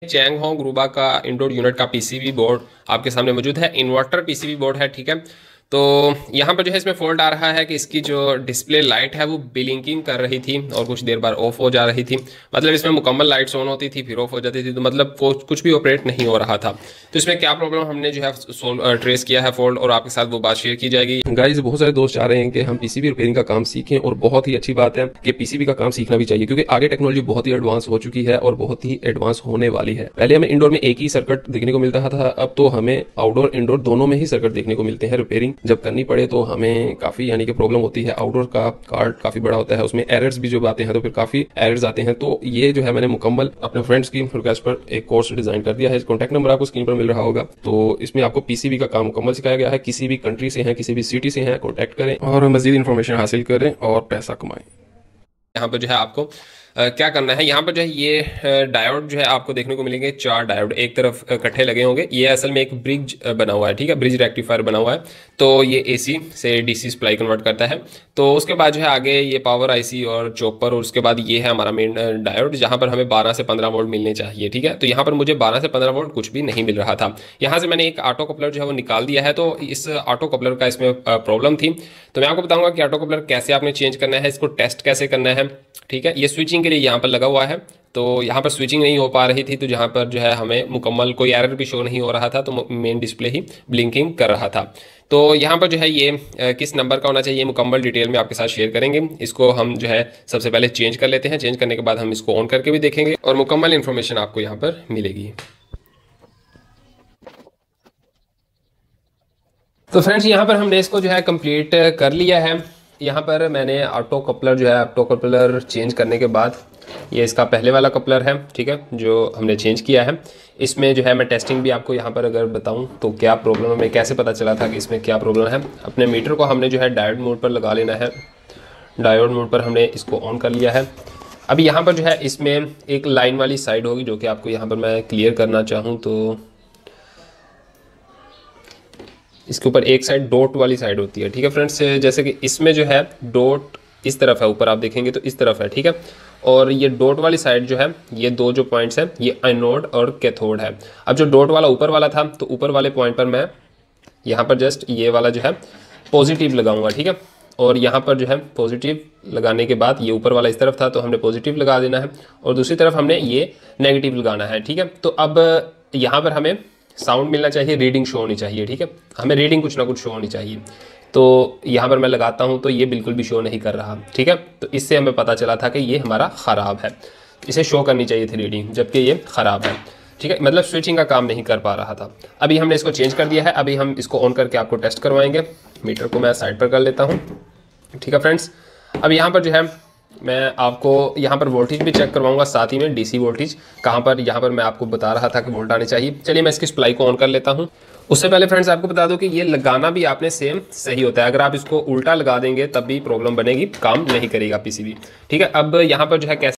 Chang Hong रूबा का indoor unit का PCB board आपके सामने मौजूद है। इन्वर्टर पीसीबी बोर्ड है, ठीक है। तो यहाँ पर जो है इसमें फॉल्ट आ रहा है कि इसकी जो डिस्प्ले लाइट है वो ब्लिंकिंग कर रही थी और कुछ देर बाद ऑफ हो जा रही थी। मतलब इसमें मुकम्मल लाइट्स ऑन होती थी फिर ऑफ हो जाती थी, तो मतलब कुछ भी ऑपरेट नहीं हो रहा था। तो इसमें क्या प्रॉब्लम हमने जो है ट्रेस किया है फॉल्ट, और आपके साथ वो बात शेयर की जाएगी। गाइस, बहुत सारे दोस्त चाह रहे हैं कि हम पीसीबी रिपेयरिंग का काम सीखें और बहुत ही अच्छी बात है कि पीसीबी का काम सीखना भी चाहिए, क्योंकि आगे टेक्नोलॉजी बहुत ही एडवांस हो चुकी है और बहुत ही एडवांस होने वाली है। पहले हमें इंडोर में एक ही सर्किट देखने को मिलता था, अब तो हमें आउटडोर इंडोर दोनों में ही सर्किट देखने को मिलते हैं। रिपेयरिंग जब करनी पड़े तो हमें काफी यानी कि प्रॉब्लम होती है। आउटडोर का कार्ड काफी बड़ा होता है, उसमें एरर्स भी जब आते हैं तो फिर काफी एरर्स आते हैं। तो ये जो है मैंने मुकम्मल अपने फ्रेंड्स की रिक्वेस्ट पर एक कोर्स डिजाइन कर दिया है। कॉन्टैक्ट नंबर आपको स्क्रीन पर मिल रहा होगा। तो इसमें आपको पीसीबी का काम मुकम्मल सिखाया गया है। किसी भी कंट्री से हैं, किसी भी सिटी से हैं, कॉन्टैक्ट करें और मजीद इन्फॉर्मेशन हासिल करें और पैसा कमाएं। यहाँ पर जो है आपको क्या करना है, यहाँ पर जो है ये डायोड जो है आपको देखने को मिलेंगे। 4 डायोड एक तरफ इकट्ठे लगे होंगे। ये असल में एक ब्रिज बना हुआ है, ठीक है, ब्रिज रेक्टिफायर बना हुआ है। तो ये एसी से डीसी सप्लाई कन्वर्ट करता है। तो उसके बाद जो है आगे ये पावर आईसी और चॉपर, और उसके बाद ये है हमारा मेन डायोड, जहाँ पर हमें 12 से 15 वोल्ट मिलने चाहिए, ठीक है। तो यहाँ पर मुझे 12 से 15 वोल्ट कुछ भी नहीं मिल रहा था। यहाँ से मैंने एक ऑटो कपलर जो है वो निकाल दिया है। तो इस ऑटो कपलर का इसमें प्रॉब्लम थी। तो मैं आपको बताऊंगा कि ऑटो कपलर कैसे आपने चेंज करना है, इसको टेस्ट कैसे करना है, ठीक है। ये स्विचिंग के लिए यहाँ पर लगा हुआ है। तो यहाँ पर स्विचिंग नहीं हो पा रही थी, तो जहाँ पर जो है हमें मुकम्मल कोई एरर भी शो नहीं हो रहा था, तो मेन डिस्प्ले ही ब्लिंकिंग कर रहा था। तो यहाँ पर जो है ये किस नंबर का होना चाहिए मुकम्मल डिटेल में आपके साथ शेयर करेंगे। इसको हम जो है सबसे पहले चेंज कर लेते हैं। चेंज करने के बाद हम इसको ऑन करके भी देखेंगे और मुकम्मल इन्फॉर्मेशन आपको यहाँ पर मिलेगी। तो फ्रेंड्स, यहाँ पर हमने इसको जो है कंप्लीट कर लिया है। यहाँ पर मैंने ऑटो कपलर जो है ऑटो कपलर चेंज करने के बाद ये इसका पहले वाला कपलर है, ठीक है, जो हमने चेंज किया है। इसमें जो है मैं टेस्टिंग भी आपको यहाँ पर अगर बताऊँ तो क्या प्रॉब्लम हमें कैसे पता चला था कि इसमें क्या प्रॉब्लम है। अपने मीटर को हमने जो है डायोड मोड पर लगा लेना है। डायोड मोड पर हमने इसको ऑन कर लिया है। अभी यहाँ पर जो है इसमें एक लाइन वाली साइड होगी जो कि आपको यहाँ पर मैं क्लियर करना चाहूँ तो इसके ऊपर एक साइड डॉट वाली साइड होती है, ठीक है फ्रेंड्स। जैसे कि इसमें जो है डॉट इस तरफ है, ऊपर आप देखेंगे तो इस तरफ है, ठीक है। और ये डॉट वाली साइड जो है, ये दो जो पॉइंट्स हैं, ये एनोड और कैथोड है। अब जो डॉट वाला ऊपर वाला था, तो ऊपर वाले पॉइंट पर मैं यहाँ पर जस्ट ये वाला जो है पॉजिटिव लगाऊंगा, ठीक है। और यहाँ पर जो है पॉजिटिव लगाने के बाद ये ऊपर वाला इस तरफ था, तो हमने पॉजिटिव लगा देना है, और दूसरी तरफ हमने ये नेगेटिव लगाना है, ठीक है। तो अब यहाँ पर हमें साउंड मिलना चाहिए, रीडिंग शो होनी चाहिए, ठीक है। हमें रीडिंग कुछ ना कुछ शो होनी चाहिए। तो यहाँ पर मैं लगाता हूँ तो ये बिल्कुल भी शो नहीं कर रहा, ठीक है। तो इससे हमें पता चला था कि ये हमारा ख़राब है। इसे शो करनी चाहिए थी रीडिंग, जबकि ये ख़राब है, ठीक है। मतलब स्विचिंग का काम नहीं कर पा रहा था। अभी हमने इसको चेंज कर दिया है। अभी हम इसको ऑन करके आपको टेस्ट करवाएंगे। मीटर को मैं साइड पर कर लेता हूँ, ठीक है फ्रेंड्स। अब यहाँ पर जो है मैं आपको यहाँ पर वोल्टेज भी चेक करवाऊंगा, साथ ही में डीसी वोल्टेज कहाँ पर, यहाँ पर मैं आपको बता रहा था कि वोल्ट आने चाहिए। चलिए मैं इसकी सप्लाई को ऑन कर लेता हूँ। उससे पहले फ्रेंड्स आपको बता दूं कि ये लगाना भी आपने सेम सही होता है। अगर आप इसको उल्टा लगा देंगे तब भी प्रॉब्लम बनेगी, काम नहीं करेगा पीसीबी, ठीक है। अब यहाँ पर जो है कैसे